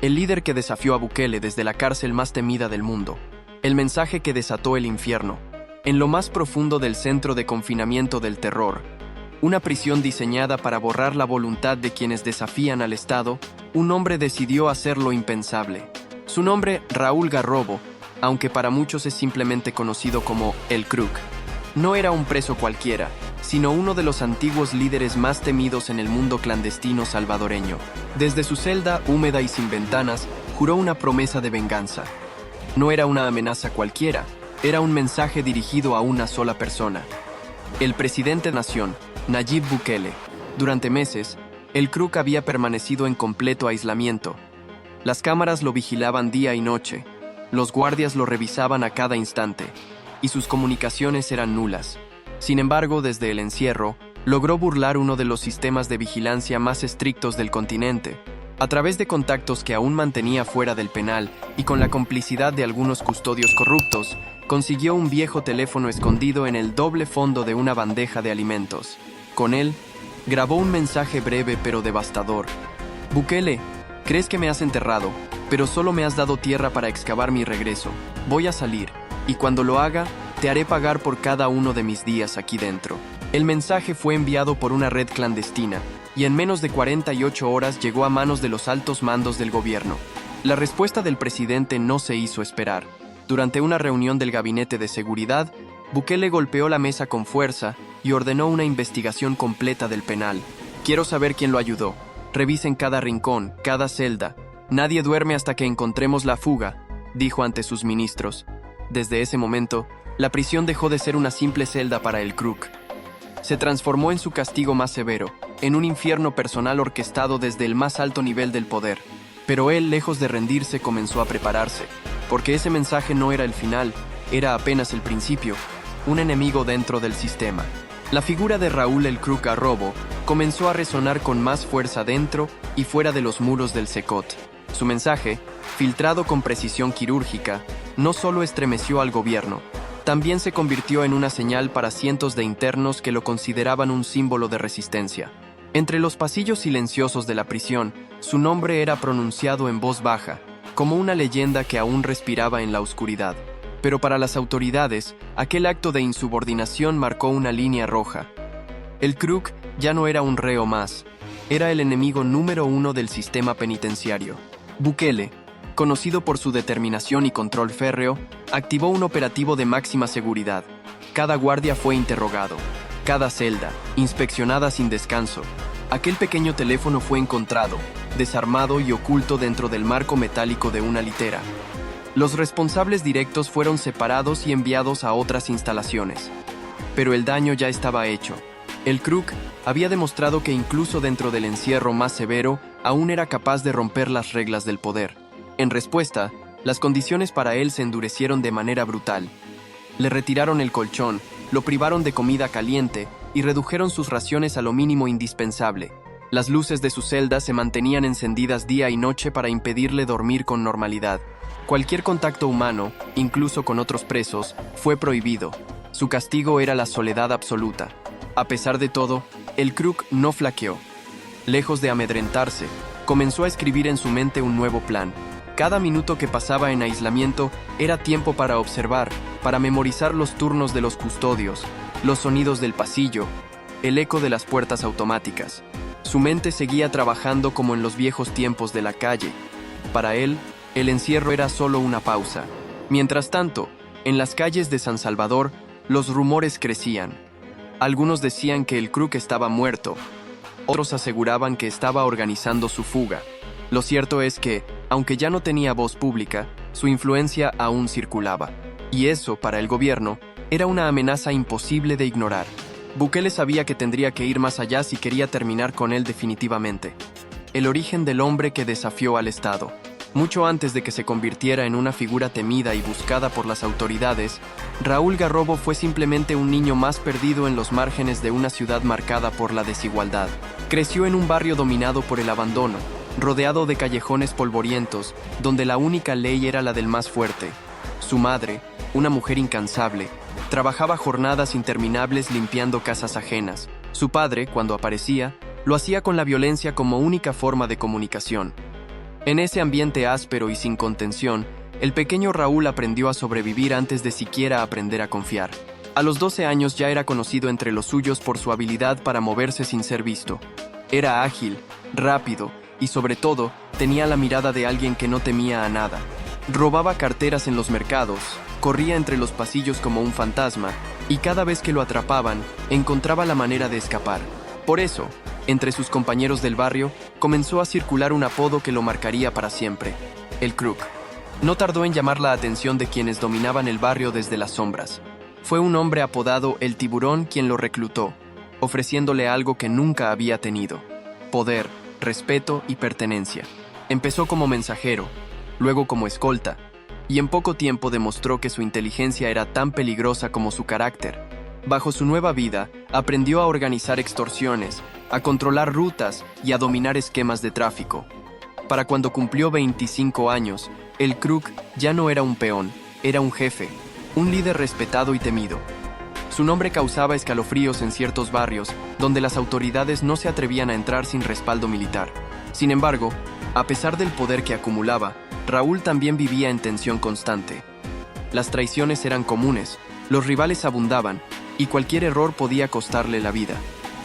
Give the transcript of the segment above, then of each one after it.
El líder que desafió a Bukele desde la cárcel más temida del mundo. El mensaje que desató el infierno. En lo más profundo del centro de confinamiento del terror, una prisión diseñada para borrar la voluntad de quienes desafían al Estado, un hombre decidió hacer lo impensable. Su nombre, Raúl Garrobo, aunque para muchos es simplemente conocido como El Crook. No era un preso cualquiera, sino uno de los antiguos líderes más temidos en el mundo clandestino salvadoreño. Desde su celda, húmeda y sin ventanas, juró una promesa de venganza. No era una amenaza cualquiera, era un mensaje dirigido a una sola persona. El presidente de la nación, Nayib Bukele. Durante meses, El Crook había permanecido en completo aislamiento. Las cámaras lo vigilaban día y noche, los guardias lo revisaban a cada instante, y sus comunicaciones eran nulas. Sin embargo, desde el encierro, logró burlar uno de los sistemas de vigilancia más estrictos del continente. A través de contactos que aún mantenía fuera del penal y con la complicidad de algunos custodios corruptos, consiguió un viejo teléfono escondido en el doble fondo de una bandeja de alimentos. Con él, grabó un mensaje breve pero devastador. Bukele, crees que me has enterrado, pero solo me has dado tierra para excavar mi regreso. Voy a salir, y cuando lo haga, te haré pagar por cada uno de mis días aquí dentro. El mensaje fue enviado por una red clandestina, y en menos de 48 horas llegó a manos de los altos mandos del gobierno. La respuesta del presidente no se hizo esperar. Durante una reunión del Gabinete de Seguridad, Bukele golpeó la mesa con fuerza y ordenó una investigación completa del penal. Quiero saber quién lo ayudó. Revisen cada rincón, cada celda. Nadie duerme hasta que encontremos la fuga, dijo ante sus ministros. Desde ese momento, la prisión dejó de ser una simple celda para el Crook. Se transformó en su castigo más severo, en un infierno personal orquestado desde el más alto nivel del poder. Pero él, lejos de rendirse, comenzó a prepararse, porque ese mensaje no era el final, era apenas el principio, un enemigo dentro del sistema. La figura de Raúl El Crook Garrobo comenzó a resonar con más fuerza dentro y fuera de los muros del Secot. Su mensaje, filtrado con precisión quirúrgica, no solo estremeció al gobierno, también se convirtió en una señal para cientos de internos que lo consideraban un símbolo de resistencia. Entre los pasillos silenciosos de la prisión, su nombre era pronunciado en voz baja, como una leyenda que aún respiraba en la oscuridad. Pero para las autoridades, aquel acto de insubordinación marcó una línea roja. El Crook ya no era un reo más, era el enemigo número uno del sistema penitenciario. Bukele, conocido por su determinación y control férreo, activó un operativo de máxima seguridad. Cada guardia fue interrogado, cada celda, inspeccionada sin descanso. Aquel pequeño teléfono fue encontrado, desarmado y oculto dentro del marco metálico de una litera. Los responsables directos fueron separados y enviados a otras instalaciones. Pero el daño ya estaba hecho. El Crook había demostrado que incluso dentro del encierro más severo, aún era capaz de romper las reglas del poder. En respuesta, las condiciones para él se endurecieron de manera brutal. Le retiraron el colchón, lo privaron de comida caliente y redujeron sus raciones a lo mínimo indispensable. Las luces de su celda se mantenían encendidas día y noche para impedirle dormir con normalidad. Cualquier contacto humano, incluso con otros presos, fue prohibido. Su castigo era la soledad absoluta. A pesar de todo, el Crook no flaqueó. Lejos de amedrentarse, comenzó a escribir en su mente un nuevo plan. Cada minuto que pasaba en aislamiento era tiempo para observar, para memorizar los turnos de los custodios, los sonidos del pasillo, el eco de las puertas automáticas. Su mente seguía trabajando como en los viejos tiempos de la calle. Para él, el encierro era solo una pausa. Mientras tanto, en las calles de San Salvador, los rumores crecían. Algunos decían que el Crook estaba muerto, otros aseguraban que estaba organizando su fuga. Lo cierto es que, aunque ya no tenía voz pública, su influencia aún circulaba. Y eso, para el gobierno, era una amenaza imposible de ignorar. Bukele sabía que tendría que ir más allá si quería terminar con él definitivamente. El origen del hombre que desafió al Estado. Mucho antes de que se convirtiera en una figura temida y buscada por las autoridades, Raúl Garrobo fue simplemente un niño más perdido en los márgenes de una ciudad marcada por la desigualdad. Creció en un barrio dominado por el abandono, rodeado de callejones polvorientos, donde la única ley era la del más fuerte. Su madre, una mujer incansable, trabajaba jornadas interminables limpiando casas ajenas. Su padre, cuando aparecía, lo hacía con la violencia como única forma de comunicación. En ese ambiente áspero y sin contención, el pequeño Raúl aprendió a sobrevivir antes de siquiera aprender a confiar. A los 12 años ya era conocido entre los suyos por su habilidad para moverse sin ser visto. Era ágil, rápido y sobre todo, tenía la mirada de alguien que no temía a nada. Robaba carteras en los mercados, corría entre los pasillos como un fantasma y cada vez que lo atrapaban, encontraba la manera de escapar. Por eso, entre sus compañeros del barrio, comenzó a circular un apodo que lo marcaría para siempre: el Crook. No tardó en llamar la atención de quienes dominaban el barrio desde las sombras. Fue un hombre apodado el Tiburón quien lo reclutó, ofreciéndole algo que nunca había tenido: poder, respeto y pertenencia. Empezó como mensajero, luego como escolta, y en poco tiempo demostró que su inteligencia era tan peligrosa como su carácter. Bajo su nueva vida, aprendió a organizar extorsiones, a controlar rutas y a dominar esquemas de tráfico. Para cuando cumplió 25 años, el Crook ya no era un peón, era un jefe, un líder respetado y temido. Su nombre causaba escalofríos en ciertos barrios donde las autoridades no se atrevían a entrar sin respaldo militar. Sin embargo, a pesar del poder que acumulaba, Raúl también vivía en tensión constante. Las traiciones eran comunes, los rivales abundaban, y cualquier error podía costarle la vida.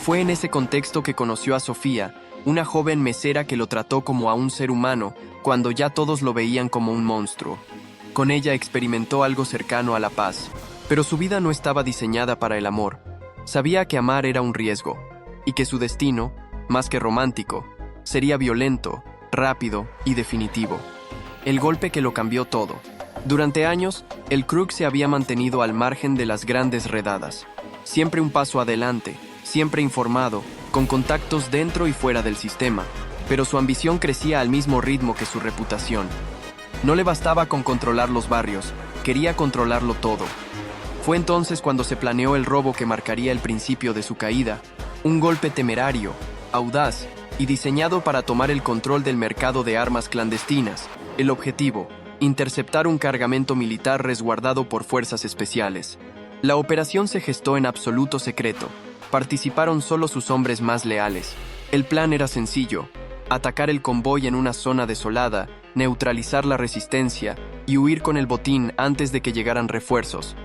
Fue en ese contexto que conoció a Sofía, una joven mesera que lo trató como a un ser humano, cuando ya todos lo veían como un monstruo. Con ella experimentó algo cercano a la paz, pero su vida no estaba diseñada para el amor. Sabía que amar era un riesgo, y que su destino, más que romántico, sería violento, rápido y definitivo. El golpe que lo cambió todo. Durante años, el Crook se había mantenido al margen de las grandes redadas. Siempre un paso adelante, siempre informado, con contactos dentro y fuera del sistema, pero su ambición crecía al mismo ritmo que su reputación. No le bastaba con controlar los barrios, quería controlarlo todo. Fue entonces cuando se planeó el robo que marcaría el principio de su caída, un golpe temerario, audaz y diseñado para tomar el control del mercado de armas clandestinas. El objetivo: interceptar un cargamento militar resguardado por fuerzas especiales. La operación se gestó en absoluto secreto. Participaron solo sus hombres más leales. El plan era sencillo: atacar el convoy en una zona desolada, neutralizar la resistencia y huir con el botín antes de que llegaran refuerzos.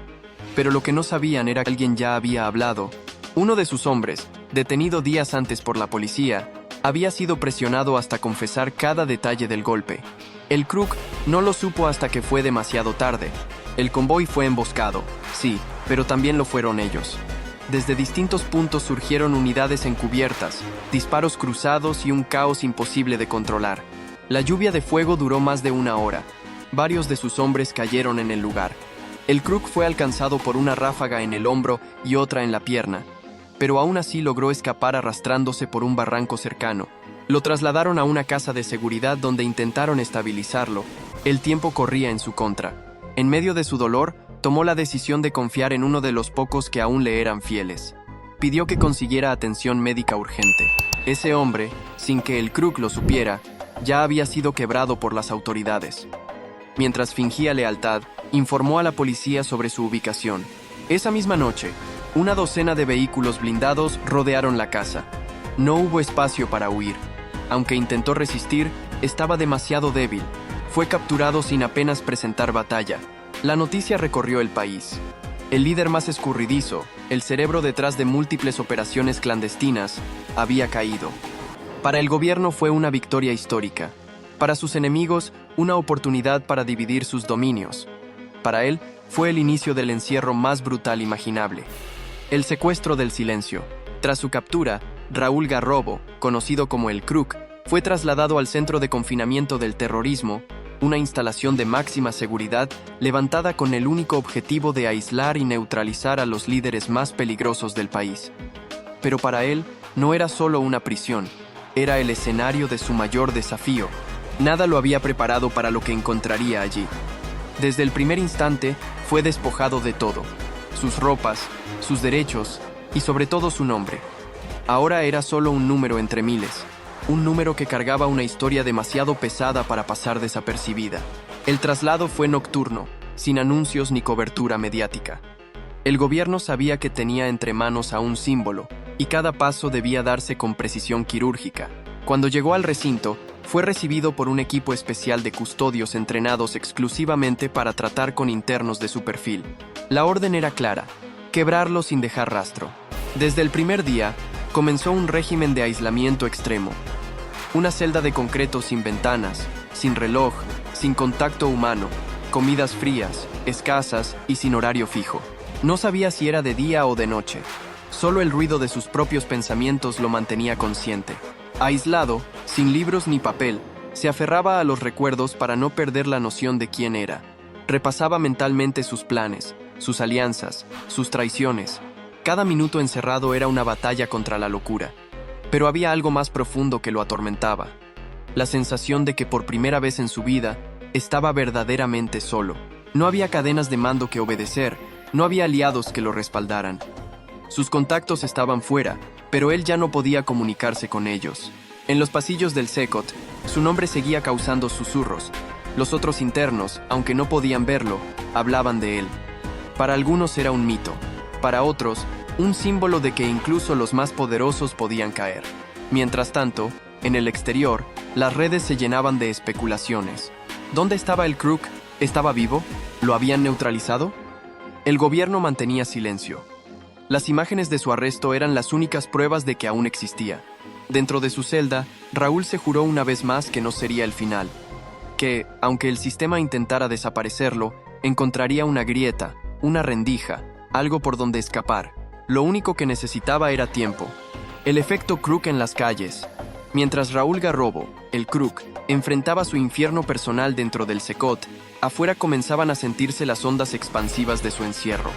Pero lo que no sabían era que alguien ya había hablado. Uno de sus hombres, detenido días antes por la policía, había sido presionado hasta confesar cada detalle del golpe. El Crook no lo supo hasta que fue demasiado tarde. El convoy fue emboscado, sí, pero también lo fueron ellos. Desde distintos puntos surgieron unidades encubiertas, disparos cruzados y un caos imposible de controlar. La lluvia de fuego duró más de una hora. Varios de sus hombres cayeron en el lugar. El Crook fue alcanzado por una ráfaga en el hombro y otra en la pierna, pero aún así logró escapar arrastrándose por un barranco cercano. Lo trasladaron a una casa de seguridad donde intentaron estabilizarlo. El tiempo corría en su contra. En medio de su dolor, tomó la decisión de confiar en uno de los pocos que aún le eran fieles. Pidió que consiguiera atención médica urgente. Ese hombre, sin que el Crook lo supiera, ya había sido quebrado por las autoridades. Mientras fingía lealtad, informó a la policía sobre su ubicación. Esa misma noche, una docena de vehículos blindados rodearon la casa. No hubo espacio para huir. Aunque intentó resistir, estaba demasiado débil. Fue capturado sin apenas presentar batalla. La noticia recorrió el país. El líder más escurridizo, el cerebro detrás de múltiples operaciones clandestinas, había caído. Para el gobierno fue una victoria histórica. Para sus enemigos, una oportunidad para dividir sus dominios. Para él, fue el inicio del encierro más brutal imaginable. El secuestro del silencio. Tras su captura, Raúl Garrobo, conocido como el Crook, fue trasladado al Centro de Confinamiento del Terrorismo, una instalación de máxima seguridad levantada con el único objetivo de aislar y neutralizar a los líderes más peligrosos del país. Pero para él, no era solo una prisión, era el escenario de su mayor desafío. Nada lo había preparado para lo que encontraría allí. Desde el primer instante, fue despojado de todo: sus ropas, sus derechos y sobre todo su nombre. Ahora era solo un número entre miles, un número que cargaba una historia demasiado pesada para pasar desapercibida. El traslado fue nocturno, sin anuncios ni cobertura mediática. El gobierno sabía que tenía entre manos a un símbolo, y cada paso debía darse con precisión quirúrgica. Cuando llegó al recinto, fue recibido por un equipo especial de custodios entrenados exclusivamente para tratar con internos de su perfil. La orden era clara: quebrarlo sin dejar rastro. Desde el primer día, comenzó un régimen de aislamiento extremo. Una celda de concreto sin ventanas, sin reloj, sin contacto humano, comidas frías, escasas y sin horario fijo. No sabía si era de día o de noche. Solo el ruido de sus propios pensamientos lo mantenía consciente. Aislado, sin libros ni papel, se aferraba a los recuerdos para no perder la noción de quién era. Repasaba mentalmente sus planes, sus alianzas, sus traiciones. Cada minuto encerrado era una batalla contra la locura. Pero había algo más profundo que lo atormentaba. La sensación de que por primera vez en su vida estaba verdaderamente solo. No había cadenas de mando que obedecer, no había aliados que lo respaldaran. Sus contactos estaban fuera, pero él ya no podía comunicarse con ellos. En los pasillos del Secot, su nombre seguía causando susurros. Los otros internos, aunque no podían verlo, hablaban de él. Para algunos era un mito, para otros, un símbolo de que incluso los más poderosos podían caer. Mientras tanto, en el exterior, las redes se llenaban de especulaciones. ¿Dónde estaba el Crook? ¿Estaba vivo? ¿Lo habían neutralizado? El gobierno mantenía silencio. Las imágenes de su arresto eran las únicas pruebas de que aún existía. Dentro de su celda, Raúl se juró una vez más que no sería el final. Que, aunque el sistema intentara desaparecerlo, encontraría una grieta, una rendija, algo por donde escapar. Lo único que necesitaba era tiempo. El efecto Crook en las calles. Mientras Raúl Garrobo, el Crook, enfrentaba su infierno personal dentro del Secot, afuera comenzaban a sentirse las ondas expansivas de su encierro.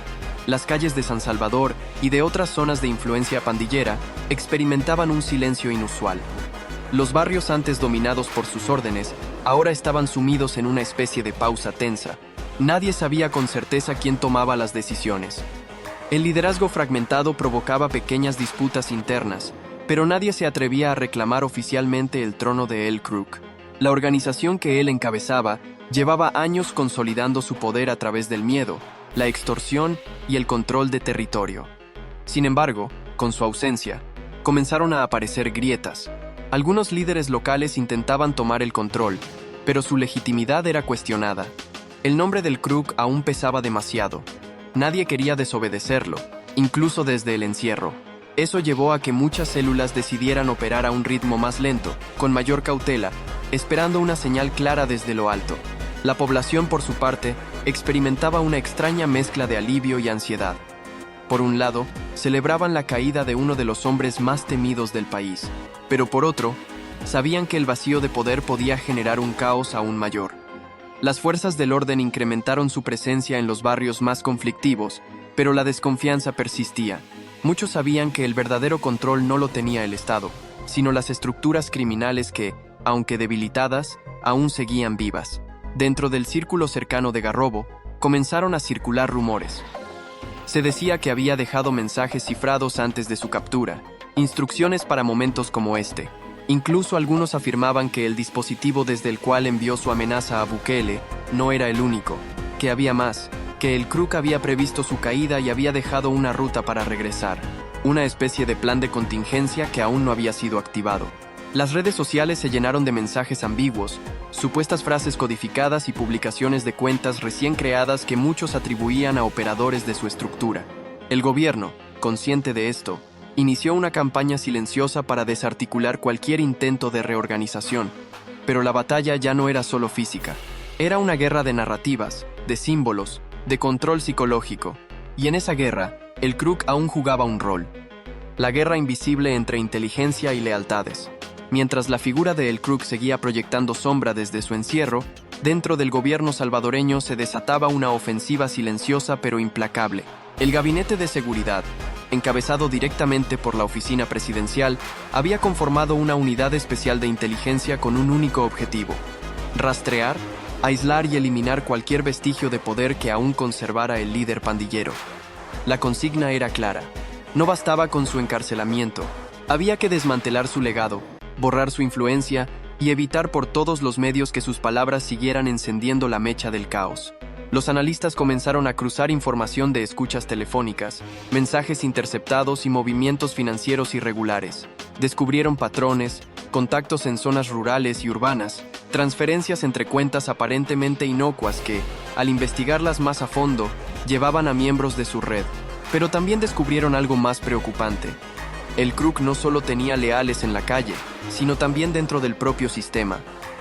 Las calles de San Salvador y de otras zonas de influencia pandillera experimentaban un silencio inusual. Los barrios antes dominados por sus órdenes, ahora estaban sumidos en una especie de pausa tensa. Nadie sabía con certeza quién tomaba las decisiones. El liderazgo fragmentado provocaba pequeñas disputas internas, pero nadie se atrevía a reclamar oficialmente el trono de El Crook. La organización que él encabezaba llevaba años consolidando su poder a través del miedo, la extorsión y el control de territorio. Sin embargo, con su ausencia, comenzaron a aparecer grietas. Algunos líderes locales intentaban tomar el control, pero su legitimidad era cuestionada. El nombre del Crook aún pesaba demasiado. Nadie quería desobedecerlo, incluso desde el encierro. Eso llevó a que muchas células decidieran operar a un ritmo más lento, con mayor cautela, esperando una señal clara desde lo alto. La población, por su parte, experimentaba una extraña mezcla de alivio y ansiedad. Por un lado, celebraban la caída de uno de los hombres más temidos del país, pero por otro, sabían que el vacío de poder podía generar un caos aún mayor. Las fuerzas del orden incrementaron su presencia en los barrios más conflictivos, pero la desconfianza persistía. Muchos sabían que el verdadero control no lo tenía el Estado, sino las estructuras criminales que, aunque debilitadas, aún seguían vivas. Dentro del círculo cercano de Garrobo, comenzaron a circular rumores. Se decía que había dejado mensajes cifrados antes de su captura, instrucciones para momentos como este. Incluso algunos afirmaban que el dispositivo desde el cual envió su amenaza a Bukele no era el único, que había más, que el Crook había previsto su caída y había dejado una ruta para regresar, una especie de plan de contingencia que aún no había sido activado. Las redes sociales se llenaron de mensajes ambiguos, supuestas frases codificadas y publicaciones de cuentas recién creadas que muchos atribuían a operadores de su estructura. El gobierno, consciente de esto, inició una campaña silenciosa para desarticular cualquier intento de reorganización, pero la batalla ya no era solo física. Era una guerra de narrativas, de símbolos, de control psicológico, y en esa guerra, el Crook aún jugaba un rol. La guerra invisible entre inteligencia y lealtades. Mientras la figura de El Crook seguía proyectando sombra desde su encierro, dentro del gobierno salvadoreño se desataba una ofensiva silenciosa pero implacable. El Gabinete de Seguridad, encabezado directamente por la Oficina Presidencial, había conformado una unidad especial de inteligencia con un único objetivo: rastrear, aislar y eliminar cualquier vestigio de poder que aún conservara el líder pandillero. La consigna era clara. No bastaba con su encarcelamiento. Había que desmantelar su legado, borrar su influencia y evitar por todos los medios que sus palabras siguieran encendiendo la mecha del caos. Los analistas comenzaron a cruzar información de escuchas telefónicas, mensajes interceptados y movimientos financieros irregulares. Descubrieron patrones, contactos en zonas rurales y urbanas, transferencias entre cuentas aparentemente inocuas que, al investigarlas más a fondo, llevaban a miembros de su red. Pero también descubrieron algo más preocupante. El Krug no solo tenía leales en la calle, sino también dentro del propio sistema.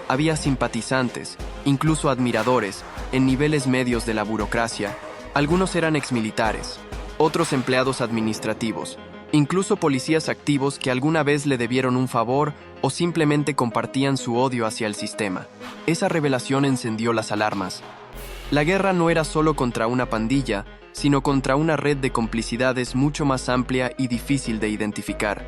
Había simpatizantes, incluso admiradores, en niveles medios de la burocracia. Algunos eran exmilitares, otros empleados administrativos, incluso policías activos que alguna vez le debieron un favor o simplemente compartían su odio hacia el sistema. Esa revelación encendió las alarmas. La guerra no era solo contra una pandilla, sino contra una red de complicidades mucho más amplia y difícil de identificar.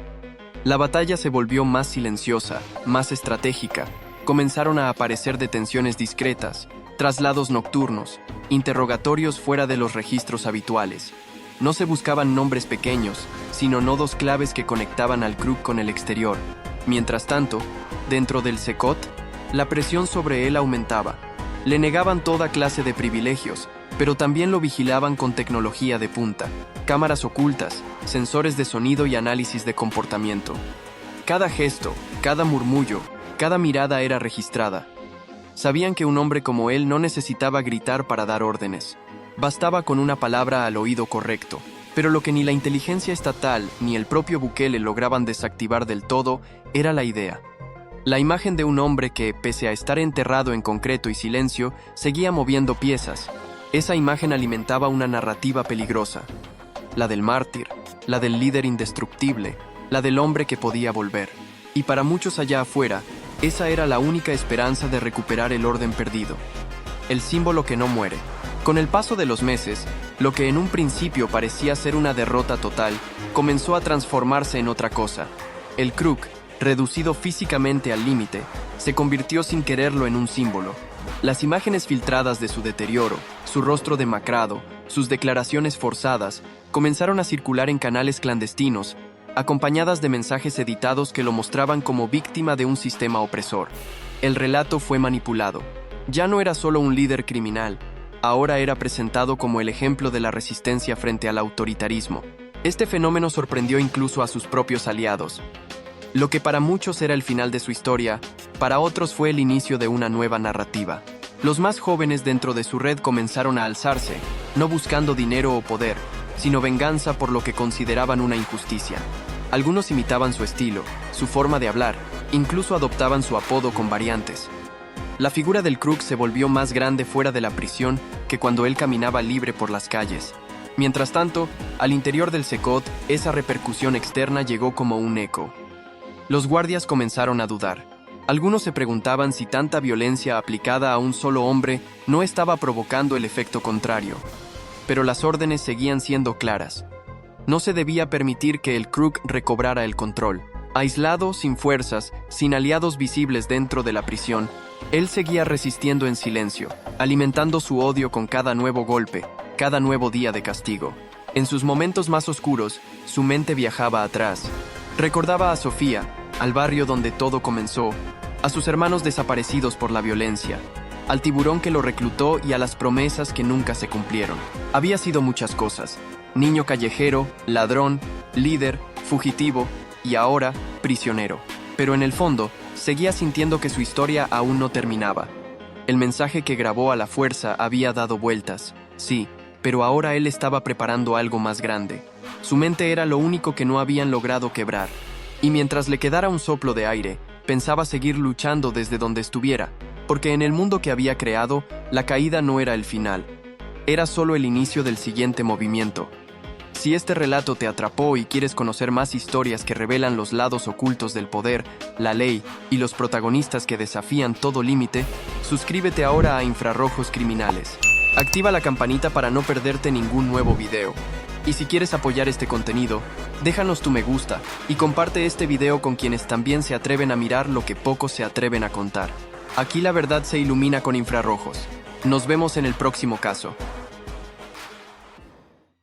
La batalla se volvió más silenciosa, más estratégica. Comenzaron a aparecer detenciones discretas, traslados nocturnos, interrogatorios fuera de los registros habituales. No se buscaban nombres pequeños, sino nodos claves que conectaban al Krug con el exterior. Mientras tanto, dentro del Secot, la presión sobre él aumentaba. Le negaban toda clase de privilegios, pero también lo vigilaban con tecnología de punta, cámaras ocultas, sensores de sonido y análisis de comportamiento. Cada gesto, cada murmullo, cada mirada era registrada. Sabían que un hombre como él no necesitaba gritar para dar órdenes. Bastaba con una palabra al oído correcto. Pero lo que ni la inteligencia estatal ni el propio Bukele lograban desactivar del todo era la idea. La imagen de un hombre que, pese a estar enterrado en concreto y silencio, seguía moviendo piezas. Esa imagen alimentaba una narrativa peligrosa. La del mártir, la del líder indestructible, la del hombre que podía volver. Y para muchos allá afuera, esa era la única esperanza de recuperar el orden perdido. El símbolo que no muere. Con el paso de los meses, lo que en un principio parecía ser una derrota total, comenzó a transformarse en otra cosa. El Krug, reducido físicamente al límite, se convirtió sin quererlo en un símbolo. Las imágenes filtradas de su deterioro, su rostro demacrado, sus declaraciones forzadas, comenzaron a circular en canales clandestinos, acompañadas de mensajes editados que lo mostraban como víctima de un sistema opresor. El relato fue manipulado. Ya no era solo un líder criminal, ahora era presentado como el ejemplo de la resistencia frente al autoritarismo. Este fenómeno sorprendió incluso a sus propios aliados. Lo que para muchos era el final de su historia, para otros fue el inicio de una nueva narrativa. Los más jóvenes dentro de su red comenzaron a alzarse, no buscando dinero o poder, sino venganza por lo que consideraban una injusticia. Algunos imitaban su estilo, su forma de hablar, incluso adoptaban su apodo con variantes. La figura del Krug se volvió más grande fuera de la prisión que cuando él caminaba libre por las calles. Mientras tanto, al interior del Secot, esa repercusión externa llegó como un eco. Los guardias comenzaron a dudar. Algunos se preguntaban si tanta violencia aplicada a un solo hombre no estaba provocando el efecto contrario. Pero las órdenes seguían siendo claras. No se debía permitir que el Krug recobrara el control. Aislado, sin fuerzas, sin aliados visibles dentro de la prisión, él seguía resistiendo en silencio, alimentando su odio con cada nuevo golpe, cada nuevo día de castigo. En sus momentos más oscuros, su mente viajaba atrás. Recordaba a Sofía, al barrio donde todo comenzó, a sus hermanos desaparecidos por la violencia, al tiburón que lo reclutó y a las promesas que nunca se cumplieron. Había sido muchas cosas: niño callejero, ladrón, líder, fugitivo y ahora prisionero. Pero en el fondo, seguía sintiendo que su historia aún no terminaba. El mensaje que grabó a la fuerza había dado vueltas, sí, pero ahora él estaba preparando algo más grande. Su mente era lo único que no habían logrado quebrar. Y mientras le quedara un soplo de aire, pensaba seguir luchando desde donde estuviera, porque en el mundo que había creado, la caída no era el final. Era solo el inicio del siguiente movimiento. Si este relato te atrapó y quieres conocer más historias que revelan los lados ocultos del poder, la ley y los protagonistas que desafían todo límite, suscríbete ahora a Infrarrojos Criminales. Activa la campanita para no perderte ningún nuevo video. Y si quieres apoyar este contenido, déjanos tu me gusta y comparte este video con quienes también se atreven a mirar lo que pocos se atreven a contar. Aquí la verdad se ilumina con infrarrojos. Nos vemos en el próximo caso.